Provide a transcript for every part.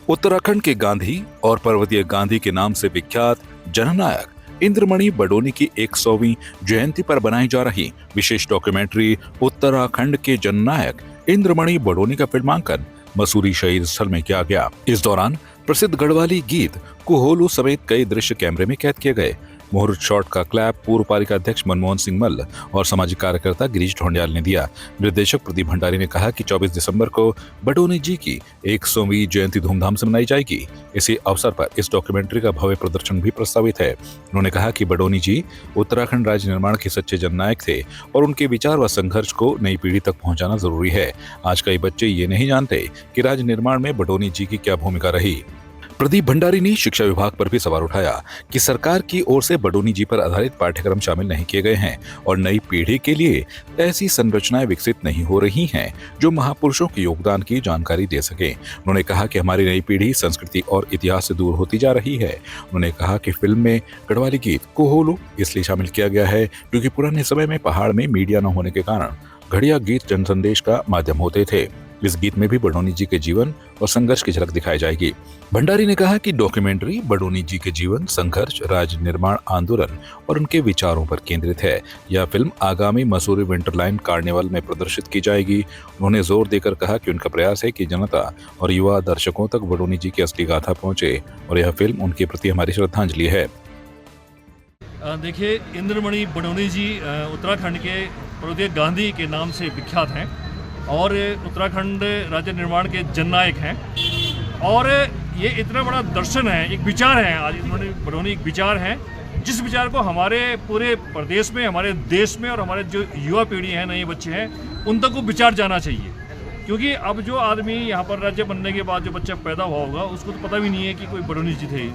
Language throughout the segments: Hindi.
उत्तराखंड के गांधी और पर्वतीय गांधी के नाम से विख्यात जननायक इंद्रमणि बडोनी की 100वीं जयंती पर बनाई जा रही विशेष डॉक्यूमेंट्री उत्तराखंड के जननायक इंद्रमणि बडोनी का फिल्मांकन मसूरी शहीद स्थल में किया गया। इस दौरान प्रसिद्ध गढ़वाली गीत कुहोलू समेत कई दृश्य कैमरे में कैद किए गए। मुहूर्त शॉट का क्लैप पूर्व पालिका अध्यक्ष मनमोहन सिंह मल्ल और सामाजिक कार्यकर्ता गिरीश ढोंडियाल ने दिया। निर्देशक प्रदीप भंडारी ने कहा कि 24 दिसंबर को बडोनी जी की 100वीं जयंती धूमधाम से मनाई जाएगी। इसी अवसर पर इस डॉक्यूमेंट्री का भव्य प्रदर्शन भी प्रस्तावित है। उन्होंने कहा कि बडोनी जी उत्तराखंड राज्य निर्माण के सच्चे जननायक थे और उनके विचार व संघर्ष को नई पीढ़ी तक पहुंचाना जरूरी है। आज कई बच्चे ये नहीं जानते कि राज्य निर्माण में बडोनी जी की क्या भूमिका रही। प्रदीप भंडारी ने शिक्षा विभाग पर भी सवाल उठाया कि सरकार की ओर से बडोनी जी पर आधारित पाठ्यक्रम शामिल नहीं किए गए हैं और नई पीढ़ी के लिए ऐसी संरचनाएं विकसित नहीं हो रही हैं जो महापुरुषों के योगदान की जानकारी दे सके। उन्होंने कहा कि हमारी नई पीढ़ी संस्कृति और इतिहास से दूर होती जा रही है। उन्होंने कहा कि फिल्म में गढ़वाली गीत कुहोलू इसलिए शामिल किया गया है क्योंकि पुराने समय में पहाड़ में मीडिया न होने के कारण घड़िया गीत जनसंदेश का माध्यम होते थे। इस गीत में भी बडोनी जी के जीवन और संघर्ष की झलक दिखाई जाएगी। भंडारी ने कहा कि डॉक्यूमेंट्री बडोनी जी के जीवन, संघर्ष, राज्य निर्माण आंदोलन और उनके विचारों पर केंद्रित है। यह फिल्म आगामी मसूरी विंटरलाइन कार्निवल में प्रदर्शित की जाएगी। उन्होंने जोर देकर कहा कि उनका प्रयास है कि जनता और युवा दर्शकों तक बडोनी जी की असली गाथा पहुंचे और यह फिल्म उनके प्रति हमारी श्रद्धांजलि है। देखिए, इंद्रमणि बडोनी जी उत्तराखंड के पर्वतीय गांधी के नाम से विख्यात हैं और उत्तराखंड राज्य निर्माण के जननायक हैं। और ये इतना बड़ा दर्शन है, एक विचार है। आज इंद्रमणि बडोनी एक विचार है जिस विचार को हमारे पूरे प्रदेश में, हमारे देश में और हमारे जो युवा पीढ़ी है, नए बच्चे हैं, उन तक वो विचार जाना चाहिए। क्योंकि अब जो आदमी यहाँ पर राज्य बनने के बाद जो बच्चा पैदा हुआ होगा उसको तो पता भी नहीं है कि कोई बडोनी जी थे।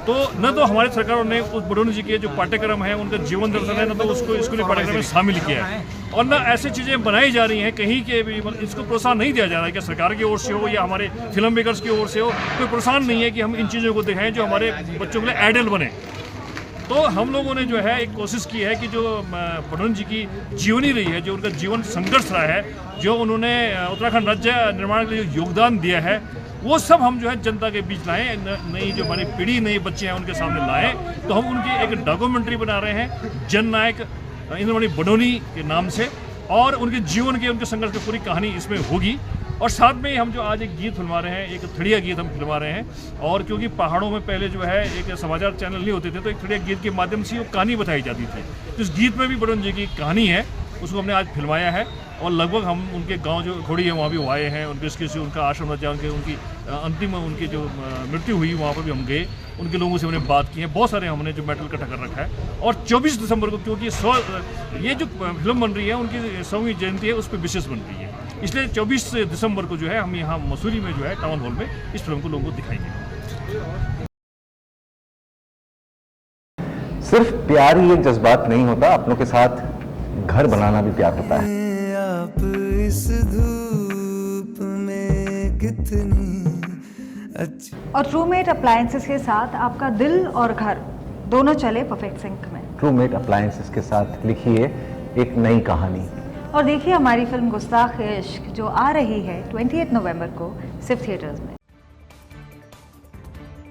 तो न तो हमारी सरकारों ने उस बडोनी जी के जो पाठ्यक्रम है, उनका जीवन दर्शन है, न तो उसको स्कूली पाठ्यक्रम में शामिल किया है और न ऐसी चीज़ें बनाई जा रही हैं कहीं के भी। इसको प्रोत्साहन नहीं दिया जा रहा है कि सरकार की ओर से हो या हमारे फिल्म मेकर्स की ओर से हो, कोई प्रोत्साहन नहीं है कि हम इन चीज़ों को दिखाएं जो हमारे बच्चों के लिए आइडल बने। तो हम लोगों ने जो है एक कोशिश की है कि जो बडोनी जी की जीवनी रही है, जो उनका जीवन संघर्ष रहा है, जो उन्होंने उत्तराखंड राज्य निर्माण के लिए योगदान दिया है, वो सब हम जो है जनता के बीच लाएँ, नई जो हमारी पीढ़ी, नए बच्चे हैं उनके सामने लाएँ। तो हम उनकी एक डॉक्यूमेंट्री बना रहे हैं जननायक इंद्रमणि बडोनी के नाम से और उनके जीवन के, उनके संघर्ष की पूरी कहानी इसमें होगी। और साथ में हम जो आज एक गीत फिल्मा रहे हैं, एक थड़िया गीत हम फिल्मा रहे हैं। और क्योंकि पहाड़ों में पहले जो है एक समाचार चैनल नहीं होते थे, तो एक थड़िया गीत के माध्यम से वो कहानी बताई जाती थी। तो इस गीत में भी बडोनी जी की कहानी है, उसको हमने आज फिल्माया है। और लगभग हम उनके गांव जो खोड़ी है वहाँ भी आए हैं, उनके इसके उनका आश्रम जहाँ उनकी अंतिम उनकी जो मृत्यु हुई वहाँ पर भी हम गए, उनके लोगों से हमने बात की है। बहुत सारे हमने जो मेटल इकट्ठा कर रखा है। और 24 दिसंबर को, क्योंकि ये जो फिल्म बन रही है उनकी 100वीं जयंती है, उस पर विशेष बन रही है, इसलिए 24 दिसंबर को जो है हम यहाँ मसूरी में जो है टाउन हॉल में इस फिल्म को लोगों को दिखाएंगे। सिर्फ प्यार ही एक जज्बात नहीं होता, अपनों के साथ घर बनाना भी प्यार होता है। आप इस धूप में कितनी अच्छी। और ट्रूमेट अप्लायंसेस के साथ आपका दिल और घर दोनों चले परफेक्ट सिंक में। ट्रूमेट अप्लायंसेस के साथ लिखिए एक नई कहानी और देखिए हमारी फिल्म गुस्ताख इश्क जो आ रही है 28 नवंबर को सिर्फ थिएटर्स में।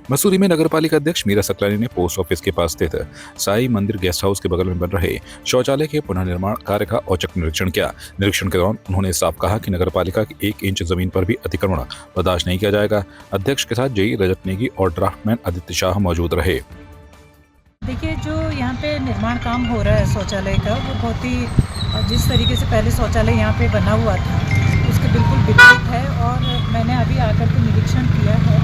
मसूरी में नगरपालिका अध्यक्ष मीरा सकलानी ने पोस्ट ऑफिस के पास स्थित साई मंदिर गेस्ट हाउस के बगल में बन रहे शौचालय के पुनर्निर्माण कार्य का औचक निरीक्षण किया। निरीक्षण के दौरान उन्होंने साफ कहा कि नगरपालिका की 1 इंच जमीन पर भी अतिक्रमण बर्दाश्त नहीं किया जाएगा। अध्यक्ष के साथ जेई रजत नेगी और ड्राफ्टमैन आदित्य शाह मौजूद रहे। देखिए, जो यहाँ पे निर्माण काम हो रहा है शौचालय का, वो बहुत ही जिस तरीके से पहले शौचालय यहाँ पे बना हुआ था उसके बिल्कुल विपरीत है। और मैंने अभी आकर के निरीक्षण किया है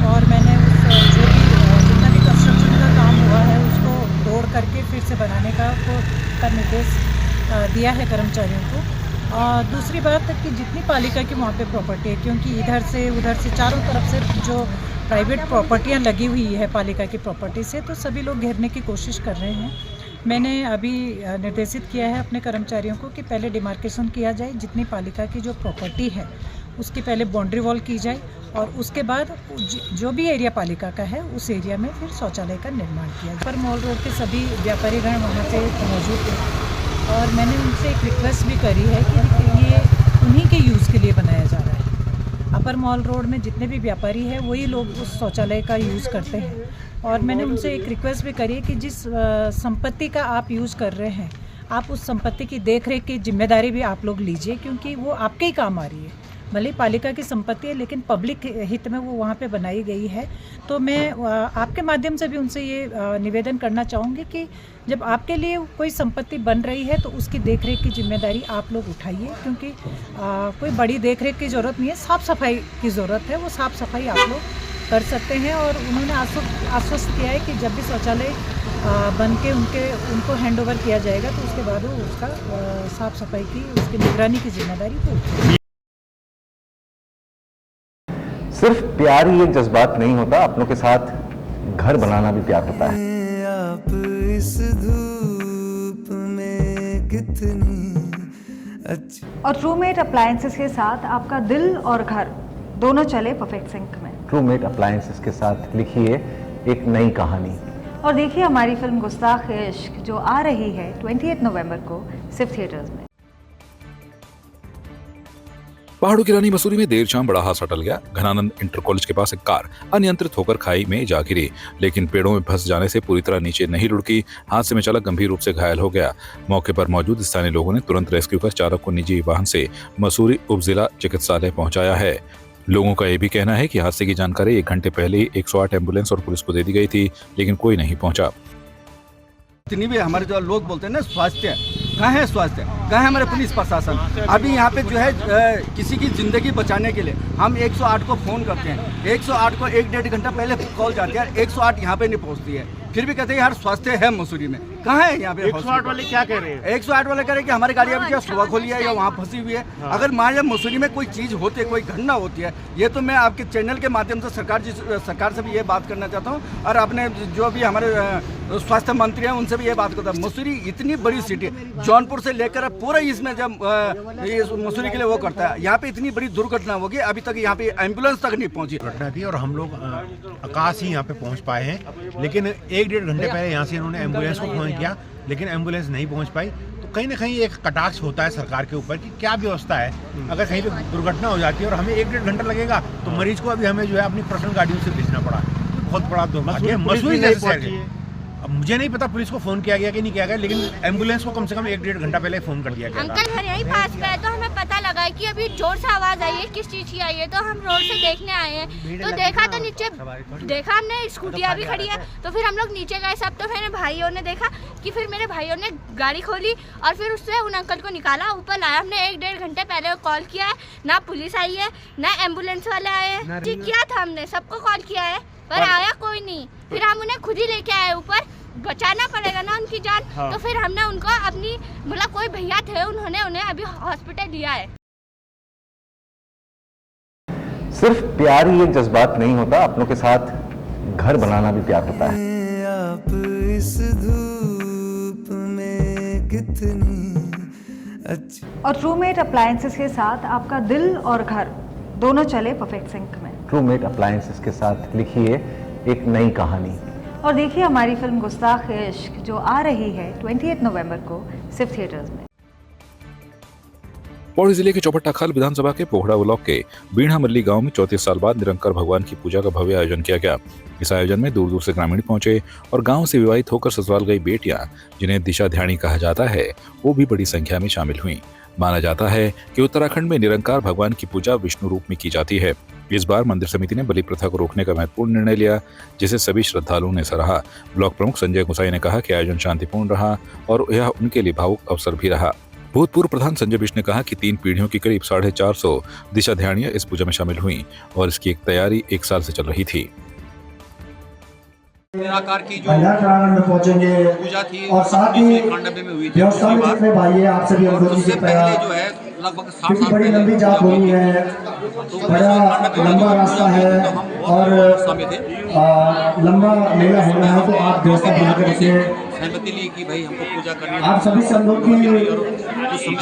और मैंने जितना भी कंस्ट्रक्शन का काम हुआ है उसको तोड़ करके फिर से बनाने का निर्देश दिया है कर्मचारियों को। और दूसरी बात है कि जितनी पालिका की वहाँ पे प्रॉपर्टी है, क्योंकि इधर से उधर से चारों तरफ से जो प्राइवेट प्रॉपर्टियाँ लगी हुई है पालिका की प्रॉपर्टी से, तो सभी लोग घेरने की कोशिश कर रहे हैं। मैंने अभी निर्देशित किया है अपने कर्मचारियों को कि पहले डिमार्केशन किया जाए, जितनी पालिका की जो प्रॉपर्टी है उसकी पहले बाउंड्री वॉल की जाए और उसके बाद जो भी एरिया पालिका का है उस एरिया में फिर शौचालय का निर्माण किया जाए। पर मॉल रोड के सभी व्यापारीगण वहाँ पे मौजूद थे और मैंने उनसे एक रिक्वेस्ट भी करी है कि ये उन्हीं के यूज़ के लिए बनाया जा रहा है। अब अपर मॉल रोड में जितने भी व्यापारी हैं वही लोग उस शौचालय का यूज़ करते हैं। और मैंने उनसे एक रिक्वेस्ट भी करी है कि जिस संपत्ति का आप यूज़ कर रहे हैं, आप उस संपत्ति की देख रेख की जिम्मेदारी भी आप लोग लीजिए, क्योंकि वो आपके ही काम आ रही है। भले पालिका की संपत्ति है, लेकिन पब्लिक हित में वो वहाँ पे बनाई गई है। तो मैं आपके माध्यम से भी उनसे ये निवेदन करना चाहूँगी कि जब आपके लिए कोई संपत्ति बन रही है तो उसकी देखरेख की जिम्मेदारी आप लोग उठाइए, क्योंकि कोई बड़ी देखरेख की ज़रूरत नहीं है, साफ़ सफाई की ज़रूरत है। वो साफ़ सफाई आप लोग कर सकते हैं। और उन्होंने आश्वस्त किया है कि जब भी शौचालय बन के उनको हैंड ओवर किया जाएगा तो उसके बाद वो उसका साफ़ सफाई की, उसकी निगरानी की जिम्मेदारी वो उठाएंगे। सिर्फ प्यार ही एक जज्बात नहीं होता, अपनों के साथ घर बनाना भी प्यार होता है। आप इस धूप में कितनी अच्छी। और ट्रूमेट अप्लायंसेस के साथ आपका दिल और घर दोनों चले परफेक्ट सिंक में। ट्रूमेट अप्लायंसेस के साथ लिखिए एक नई कहानी। और देखिए हमारी फिल्म गुस्ताख इश्क जो आ रही है 28 नवंबर को सिर्फ थिएटर्स में। पहाड़ों की रानी मसूरी में देर शाम बड़ा हादसा टल गया। घनानंद इंटर कॉलेज के पास एक कार अनियंत्रित होकर खाई में जा गिरी, लेकिन पेड़ों में फंस जाने से पूरी तरह नीचे नहीं लुढ़की। हादसे में चालक गंभीर रूप से घायल हो गया। मौके पर मौजूद स्थानीय लोगों ने तुरंत रेस्क्यू कर चालक को निजी वाहन से मसूरी उप जिला चिकित्सालय पहुंचाया है। लोगों का यह भी कहना है कि हादसे की जानकारी 1 घंटे पहले ही 108 एम्बुलेंस और पुलिस को दे दी गई थी, लेकिन कोई नहीं पहुंचा। इतनी भी हमारे जो लोग बोलते हैं ना स्वास्थ्य, कहाँ है स्वास्थ्य, कहाँ है हमारे पुलिस प्रशासन। अभी यहाँ पे जो है किसी की ज़िंदगी बचाने के लिए हम 108 को फ़ोन करते हैं, 108 को 1-1.5 घंटा पहले कॉल जाती है, 108 यहाँ पे नहीं पहुँचती है। फिर भी कहते हैं यार स्वास्थ्य है मसूरी में, कहाँ है यहाँ पे 108 वाले क्या कह रहे हैं? 108 वाले कह रहे हैं कि हमारी गाड़ी अभी क्या सुबह खोली है या वहाँ फंसी हुई है। अगर मान लिया मसूरी में कोई चीज़ होती है, कोई घटना होती है, ये तो मैं आपके चैनल के माध्यम से सरकार से भी ये बात करना चाहता हूँ, और अपने जो भी हमारे स्वास्थ्य मंत्री हैं उनसे भी ये बात करता हूँ। मसूरी इतनी बड़ी सिटी, जौनपुर से लेकर पूरा इसमें जब मसूरी के लिए वो करता है, यहाँ पे इतनी बड़ी दुर्घटना होगी, अभी तक यहाँ पे एम्बुलेंस तक नहीं पहुँची। घटना थी और हम लोग आकाश ही यहाँ पे पहुँच पाए हैं, लेकिन 1-1.5 घंटे पहले यहाँ से इन्होंने एम्बुलेंस को फोन किया, लेकिन एम्बुलेंस नहीं पहुँच पाई। तो कहीं ना कहीं एक कटाक्ष होता है सरकार के ऊपर कि क्या व्यवस्था है, अगर कहीं पे दुर्घटना हो जाती है और हमें 1-1.5 घंटा लगेगा तो मरीज को अभी हमें जो है अपनी पर्सनल गाड़ियों से भेजना पड़ा। बहुत बड़ा दुर्भाग्य है। मसूरी जैसे शहर, अब मुझे नहीं पता पुलिस को फोन किया गया कि नहीं किया गया, लेकिन एम्बुलेंस को कम से कम 1-1.5 घंटा पहले फोन कर दिया गया। अंकल घर यहीं पास में है, तो हमें पता लगा कि अभी जोर से आवाज आई है, किस चीज की आई है। तो हम रोड से देखने आए हैं, तो देखा तो नीचे देखा हमने स्कूटियाँ भी खड़ी है। तो फिर हम लोग नीचे गए सब, तो मेरे भाइयों ने देखा कि फिर मेरे भाइयों ने गाड़ी खोली और फिर उससे उन अंकल को निकाला, ऊपर लाया। हमने 1-1.5 घंटे पहले कॉल किया है, ना पुलिस आई है ना एम्बुलेंस वाले आए हैं। ठीक किया था हमने, सबको कॉल किया है, पर आया कोई नहीं। फिर हम उन्हें खुद ही लेके आए ऊपर, बचाना पड़ेगा ना उनकी जान। हाँ। तो फिर हमने उनको अपनी मतलब कोई भैया थे, उन्होंने उन्हें अभी हॉस्पिटल लिया है। सिर्फ प्यार ही एक जज्बात नहीं होता, अपनों के साथ घर बनाना भी प्यार होता है। आप इस धूप में कितनी अच्छी। और ट्रूमेट अप्लायंसेस के साथ आपका दिल और घर दोनों चले परफेक्ट सिंक में। ट्रूमेट अप्लायंसेस के साथ लिखिए एक नई कहानी। और देखिए हमारी फिल्म गुस्ताख इश्क जो आ रही है 28 नवंबर को सिर्फ थिएटर्स में। पौड़ी जिले के चौपट्टाखाल विधानसभा के पोखड़ा ब्लॉक के बीणा मल्ली गांव में 34 साल बाद निरंकार भगवान की पूजा का भव्य आयोजन किया गया। इस आयोजन में दूर दूर से ग्रामीण पहुंचे और गांव से विवाहित होकर ससुराल गई बेटियां, जिन्हें दिशा ध्यानी कहा जाता है, वो भी बड़ी संख्या में शामिल हुई। माना जाता है कि उत्तराखंड में निरंकार भगवान की पूजा विष्णु रूप में की जाती है। इस बार मंदिर समिति ने बलि प्रथा को रोकने का महत्वपूर्ण निर्णय लिया, जिसे सभी श्रद्धालुओं ने सराहा। ब्लॉक प्रमुख संजय गुसाई ने कहा कि आयोजन शांतिपूर्ण रहा और यह उनके लिए भावुक अवसर भी रहा। भूतपूर्व प्रधान संजय बिष्ट ने कहा कि 3 पीढ़ियों की करीब 450 दिशा ध्यानियां इस पूजा में शामिल हुई और इसकी एक तैयारी 1 साल से चल रही थी। निराकार की जो पूजा थी और साथ ही खंडवे में हुई थी, उससे पहले जो है लगभग 60 साल पहले लंबी जाप होनी है, बड़ा लंबा रास्ता है और लंबा मेला होना है, तो आप व्यवस्था बनाकर रखिए। सहमति ली कि भाई हमको पूजा करनी है। आप सभी संघों की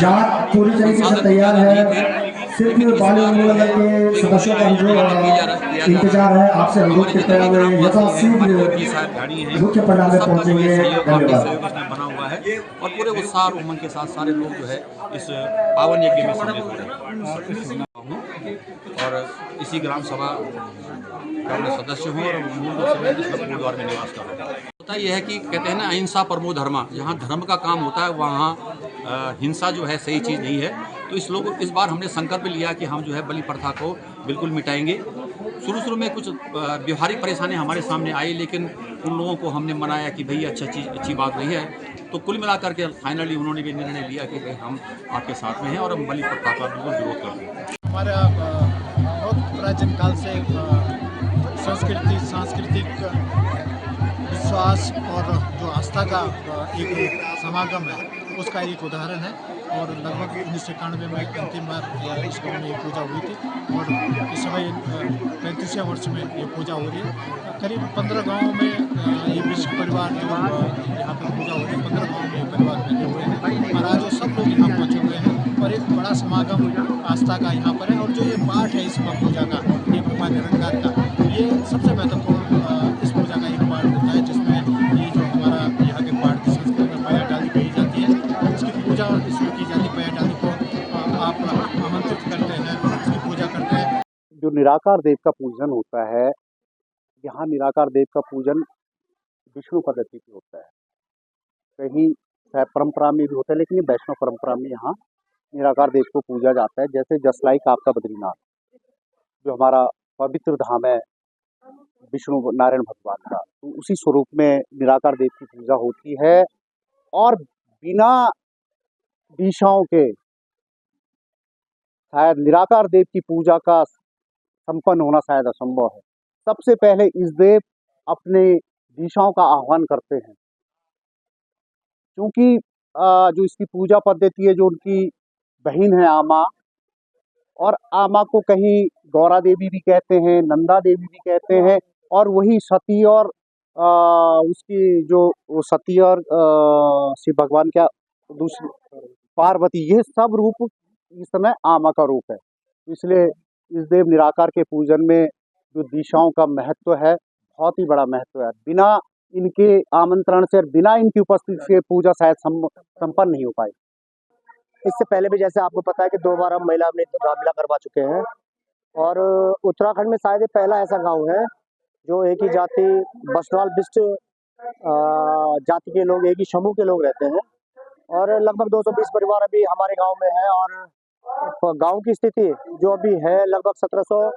जात पूरी तरीके से तैयार है, सिर्फ बाल उन्मूलन के सदस्यों का इंतजार है। आपसे अनुरोध करते हुए यथाशीघ्र मुख्य पंडाल में पहुंचेंगे। धन्यवाद। है और पूरे उत्साह और उमंग के साथ सारे लोग जो है इस पावन यज्ञ में शामिल हो रहे हैं। और इसी ग्राम सभा का मैं सदस्य हूँ और मूल रूप से मैं इस गुरुद्वार में निवास कर रहा हूँ। होता यह है कि कहते हैं ना, अहिंसा परमो धर्मा, जहाँ धर्म का काम होता है वहाँ हिंसा जो है सही चीज़ नहीं है। तो इस बार हमने संकल्प लिया कि हम जो है बलि प्रथा को बिल्कुल मिटाएंगे। शुरू में कुछ व्यवहारिक परेशानी हमारे सामने आई, लेकिन उन लोगों को हमने मनाया कि भाई अच्छी बात नहीं है। तो कुल मिलाकर के फाइनली उन्होंने भी निर्णय लिया कि भाई हम आपके साथ में हैं और हम बलि प्रथा का बिल्कुल विरोध करते हैं। हमारा बहुत प्राचीन काल से सांस्कृतिक विश्वास और जो आस्था का एक समागम है, उसका एक उदाहरण है। और लगभग 1991 में अंतिम बार इस गाँव में ये पूजा हुई थी और इस समय 35वें वर्ष में ये पूजा हो रही है। करीब 15 गाँवों में ये विश्व परिवार जो यहाँ पर पूजा हो रही है, 15 गाँव में ये परिवार बैठे हुए हैं और आज सब लोग यहाँ पहुँचे हुए हैं और एक बड़ा समागम आस्था का यहाँ पर है। और जो ये पाठ है इस पूजा का, ये भगवान निरंकार का, ये सबसे महत्वपूर्ण इस पूजा का एक पाठ होता है, जिसमें ये जो हमारा यहाँ के पाठ की संस्कृति में पाया डाली कही जाती है, इसकी पूजा इसमें की जाती है। पाया डाली को आप आमंत्रित करते हैं, इसकी पूजा करते हैं। जो निराकार देव का पूजन होता है, यहाँ निराकार देव का पूजन विष्णु पद्धति पे होता है। कहीं परंपरा में भी होता है, लेकिन ये वैष्णव परंपरा में यहाँ निराकार देव को पूजा जाता है। जैसे जस्ट लाइक आपका बद्रीनाथ, जो हमारा पवित्र धाम है विष्णु नारायण भगवान का, तो उसी स्वरूप में निराकार देव की पूजा होती है। और बिना दिशाओं के शायद निराकार देव की पूजा का संपन्न होना शायद असंभव है। सबसे पहले इस देव अपने दिशाओं का आह्वान करते हैं, क्योंकि जो इसकी पूजा पद्धति है, जो उनकी बहन है आमा, और आमा को कहीं गौरा देवी भी कहते हैं, नंदा देवी भी कहते हैं, और वही सती और उसकी जो सती और शिव भगवान क्या दूसरी पार्वती, ये सब रूप इस समय आमा का रूप है। इसलिए इस देव निराकार के पूजन में जो दिशाओं का महत्व है, बहुत ही बड़ा महत्व है। बिना इनके आमंत्रण से, बिना इनकी उपस्थिति से पूजा शायद संपन्न नहीं हो पाई। इससे पहले भी जैसे आपको पता है कि 2 बार हम महिला में रामलीला करवा चुके हैं और उत्तराखंड में शायद ये पहला ऐसा गांव है जो एक ही जाति बसवाल बिष्ट जाति के लोग, एक ही समूह के लोग रहते हैं और लगभग 220 परिवार अभी हमारे गांव में है। और गांव की स्थिति जो अभी है, लगभग 1700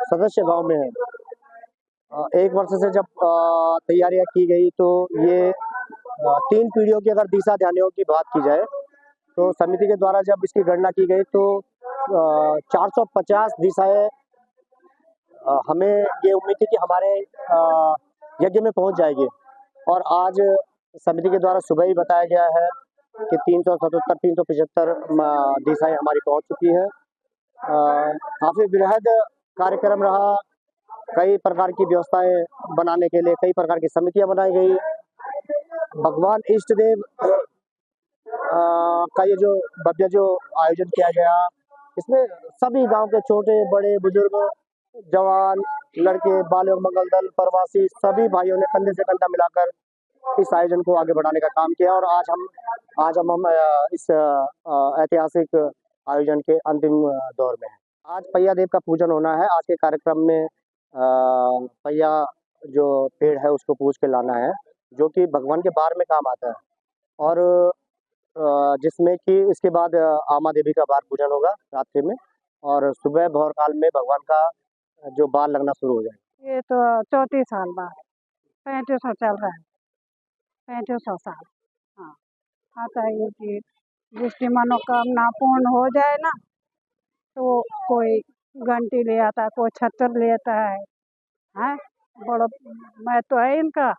सदस्य गांव में है। 1 वर्ष से जब तैयारियां की गई तो ये 3 पीढ़ियों की अगर दिशा ध्यानियों की बात की जाए तो समिति के द्वारा जब इसकी गणना की गई तो 450 दिशाएं हमें ये उम्मीद थी कि हमारे यज्ञ में पहुंच जाएगी। और आज समिति के द्वारा सुबह ही बताया गया है कि 375 दिशाएं हमारी पहुंच चुकी है। काफ़ी बृहद कार्यक्रम रहा। कई प्रकार की व्यवस्थाएं बनाने के लिए कई प्रकार की समितियां बनाई गई। भगवान इष्ट देव का ये जो भव्य जो आयोजन किया गया, इसमें सभी गांव के छोटे बड़े बुजुर्ग जवान लड़के बाल एवं मंगल दल प्रवासी सभी भाइयों ने कंधे से कंधा मिलाकर इस आयोजन को आगे बढ़ाने का काम किया। और आज हम इस ऐतिहासिक आयोजन के अंतिम दौर में हैं। आज पैया देव का पूजन होना है। आज के कार्यक्रम में पैया जो पेड़ है उसको पूज के लाना है, जो कि भगवान के बार में काम आता है। और जिसमें कि इसके बाद आमा देवी का बार पूजन होगा रात्रि में और सुबह भोर काल में भगवान का जो बार लगना शुरू हो जाएगा। ये तो 34 साल बाद 3500 चल रहा है, 3500 साल। हाँ, आता है कि जिसकी मनोकामना पूर्ण हो जाए ना, तो कोई घंटी ले आता है, कोई छतर ले आता है। हैं, बड़ा महत्व है इनका,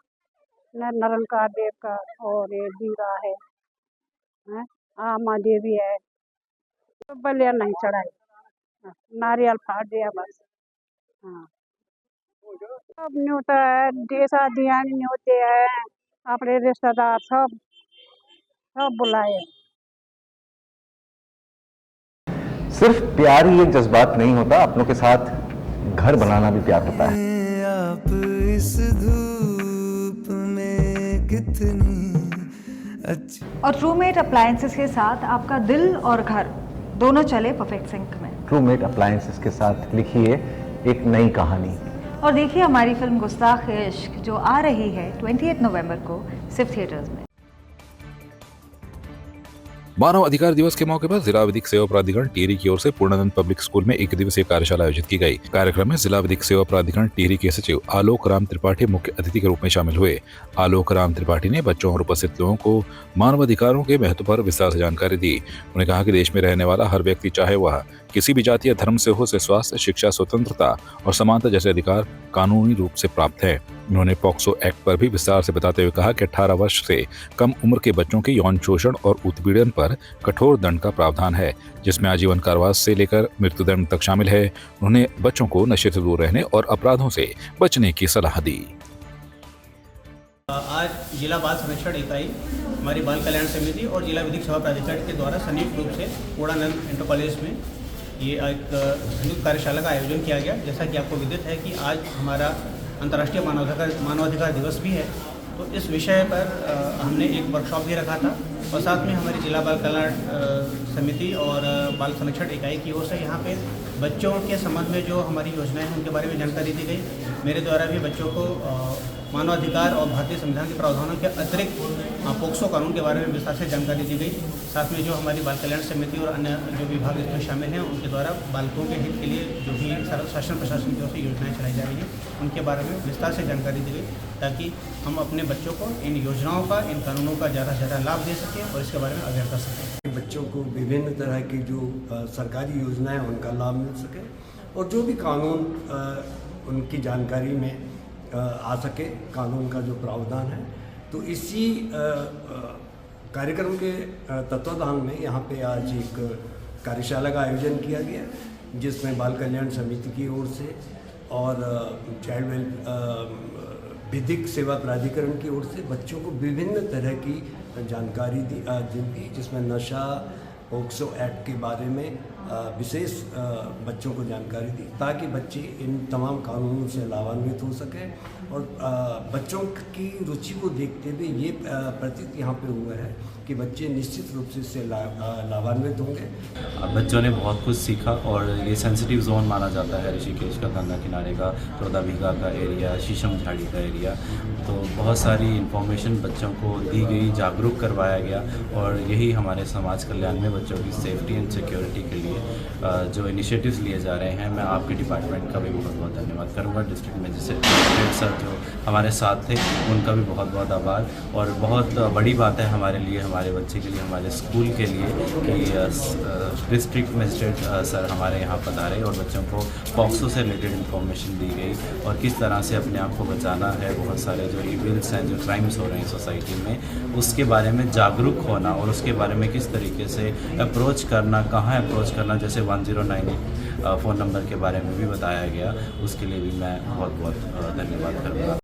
निरंकार देव का। और ये दीरा है, आमा देवी है। तो बलिया नहीं चढ़ाई, नारियल फाड़ दिया बस। हाँ, सब न्योता है, देशा दिया न्योते हैं, अपने रिश्तेदार सब बुलाए। सिर्फ प्यार ही एक जज्बात नहीं होता, अपनों के साथ घर बनाना भी प्यार होता है। आप इस धूप में कितनी अच्छा और ट्रूमेट अप्लायंसेस के साथ आपका दिल और घर दोनों चले परफेक्ट सिंक में। ट्रूमेट अप्लायंसेस के साथ लिखिए एक नई कहानी। और देखिए हमारी फिल्म गुस्ताख इश्क जो आ रही है 28 नवंबर को सिर्फ थिएटर्स में। मानव अधिकार दिवस के मौके पर जिला विधिक सेवा प्राधिकरण टिहरी की ओर से पूर्णानंद पब्लिक स्कूल में एक दिवसीय कार्यशाला आयोजित की गई। कार्यक्रम में जिला विधिक सेवा प्राधिकरण टिहरी के सचिव आलोक राम त्रिपाठी मुख्य अतिथि के रूप में शामिल हुए। आलोक राम त्रिपाठी ने बच्चों और उपस्थित लोगों को मानवाधिकारों के महत्व पर विस्तार से जानकारी दी। उन्होंने कहा कि देश में रहने वाला हर व्यक्ति, चाहे वह किसी भी जाति या धर्म से हो, से स्वास्थ्य, शिक्षा, स्वतंत्रता और समानता जैसे अधिकार कानूनी रूप से प्राप्त है। उन्होंने पॉक्सो एक्ट पर भी विस्तार से बताते हुए कहा कि 18 वर्ष से कम उम्र के बच्चों के यौन शोषण और उत्पीड़न पर कठोर दंड का प्रावधान है, जिसमें आजीवन कारावास से लेकर मृत्युदंड तक शामिल है। उन्होंने बच्चों को नशे से दूर रहने और अपराधों से बचने की सलाह दी। आज जिला बाल संरक्षण इकाई, हमारी बाल कल्याण समिति और जिला विधिक सेवा प्राधिकरण के द्वारा संयुक्त रूप से पूर्णानंद इंटर कॉलेज में ये एक संयुक्त कार्यशाला का आयोजन किया गया। जैसा कि आपको विदित है कि आज हमारा अंतर्राष्ट्रीय मानवाधिकार दिवस भी है, तो इस विषय पर हमने एक वर्कशॉप भी रखा था और साथ में हमारी जिला बाल कल्याण समिति और बाल संरक्षण इकाई की ओर से यहाँ पे बच्चों के संबंध में जो हमारी योजनाएं हैं उनके बारे में जानकारी दी गई। मेरे द्वारा भी बच्चों को मानवाधिकार और भारतीय संविधान के प्रावधानों के अतिरिक्त पोक्सो कानून के बारे में विस्तार से जानकारी दी गई। साथ में जो हमारी बाल कल्याण समिति और अन्य जो विभाग इसमें शामिल हैं उनके द्वारा बालकों के हित के लिए जो भी शासन प्रशासन की ओर से योजनाएं चलाई जा रही हैं उनके बारे में विस्तार से जानकारी दी गई, ताकि हम अपने बच्चों को इन योजनाओं का, इन कानूनों का ज़्यादा से ज़्यादा लाभ दे सकें और इसके बारे में अवेयर कर सकें। बच्चों को विभिन्न तरह की जो सरकारी योजनाएं उनका लाभ मिल सके और जो भी कानून उनकी जानकारी में आ सके, कानून का जो प्रावधान है। तो इसी कार्यक्रम के तत्वाधान में यहाँ पे आज एक कार्यशाला का आयोजन किया गया, जिसमें बाल कल्याण समिति की ओर से और चाइल्ड वेलफेयर विधिक सेवा प्राधिकरण की ओर से बच्चों को विभिन्न तरह की जानकारी दी, जिसमें नशा, पोक्सो एक्ट के बारे में विशेष बच्चों को जानकारी दी, ताकि बच्चे इन तमाम कानूनों से लाभान्वित हो सकें। और बच्चों की रुचि को देखते हुए ये प्रतीत यहाँ पे हुआ है कि बच्चे निश्चित रूप से इससे लाभान्वित होंगे। बच्चों ने बहुत कुछ सीखा और ये सेंसिटिव जोन माना जाता है ऋषिकेश का, गंगा किनारे का, चौदाबिघा का एरिया, शीशम झाड़ी का एरिया। तो बहुत सारी इन्फॉर्मेशन बच्चों को दी गई, जागरूक करवाया गया और यही हमारे समाज कल्याण में बच्चों की सेफ्टी एंड सिक्योरिटी के लिए जो इनिशिएटिव्स लिए जा रहे हैं। मैं आपके डिपार्टमेंट का भी बहुत बहुत धन्यवाद करूँगा। डिस्ट्रिक्ट मजिस्ट्रेट सर जो हमारे साथ थे उनका भी बहुत बहुत आभार। और बहुत बड़ी बात है हमारे लिए, हमारे बच्चे के लिए, हमारे स्कूल के लिए कि डिस्ट्रिक्ट मजिस्ट्रेट सर हमारे यहाँ पधारे और बच्चों को पॉक्सो से रिलेटेड इन्फॉर्मेशन दी गई और किस तरह से अपने आप को बचाना है। बहुत सारे जो इविल्स हैं, जो क्राइम्स हो रहे हैं सोसाइटी में, उसके बारे में जागरूक होना और उसके बारे में किस तरीके से अप्रोच करना, कहाँ अप्रोच करना, जैसे 1098 फ़ोन नंबर के बारे में भी बताया गया। उसके लिए भी मैं बहुत बहुत धन्यवाद करूँगा।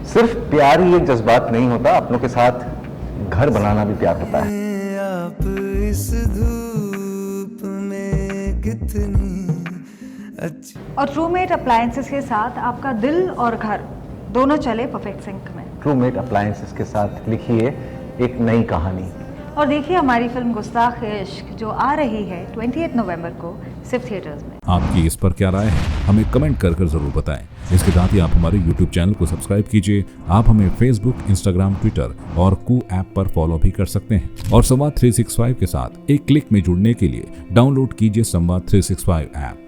सिर्फ प्यार ही एक जज्बात नहीं होता, अपनों के साथ घर बनाना भी प्यार होता है। आप इस धूप में कितनी अच्छी। और ट्रूमेट अप्लायंसेस के साथ आपका दिल और घर दोनों चले परफेक्ट सिंक में। ट्रूमेट अप्लायंसेस के साथ लिखिए एक नई कहानी। और देखिए हमारी फिल्म गुस्ताख इश्क जो आ रही है 28 नवंबर को सिर्फ थिएटर्स में। आपकी इस पर क्या राय है, हमें कमेंट कर जरूर बताएं। इसके साथ ही आप हमारे YouTube चैनल को सब्सक्राइब कीजिए। आप हमें Facebook, Instagram, Twitter और कू ऐप पर फॉलो भी कर सकते हैं। और संवाद 365 के साथ एक क्लिक में जुड़ने के लिए डाउनलोड कीजिए संवाद 365 ऐप।